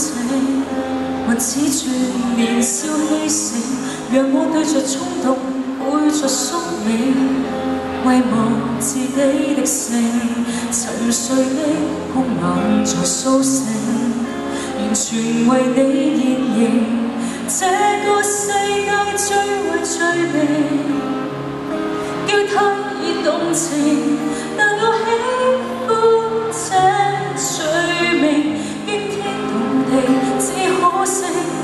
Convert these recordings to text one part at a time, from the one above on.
情，還似住年少氣盛，讓我對着衝動背着宿命，遺忘自己的姓，沉睡的空眼在甦醒，完全為你現形。這個世界最為罪名，叫他已動情，但我喜歡這罪名，驚天動地，只可惜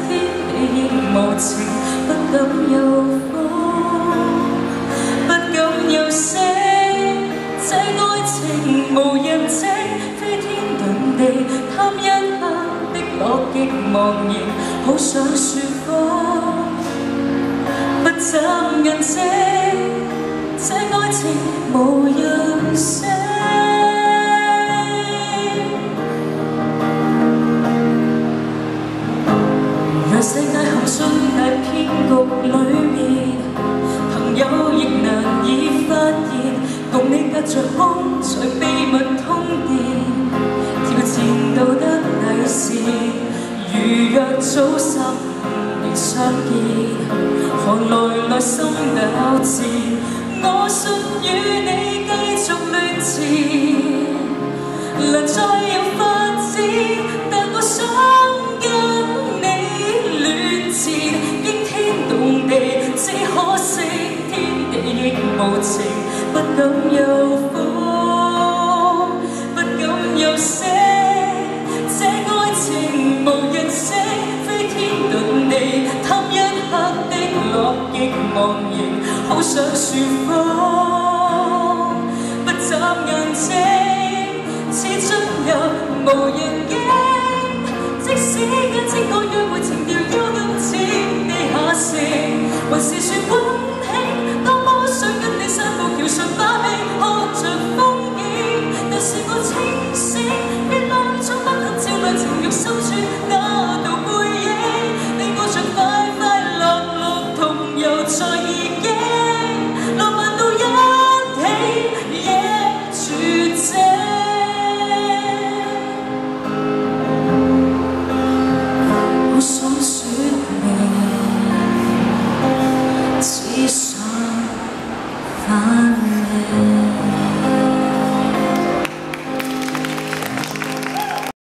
天地亦無情，不敢有風，不敢有聲，這愛情無人證，飛天遁地，貪一刻的樂極忘形，好想説謊，不眨眼睛，這愛情無人識。讓世界陷進大騙局裏面，朋友亦難以發現，共你隔着空在秘密通電，挑戰道德底線。如若早10年相見，何來心糾纏？我信與你繼續亂纏，能再有發展，但我想跟你亂纏，驚天動地，只可惜天地亦無情，不敢有風，不敢有聲，這愛情無人識，飛天遁地，貪一刻的樂極忘形，好想説謊，不眨眼睛，似進入無人境，即使眼睛我約會情調幽暗似地下城，還是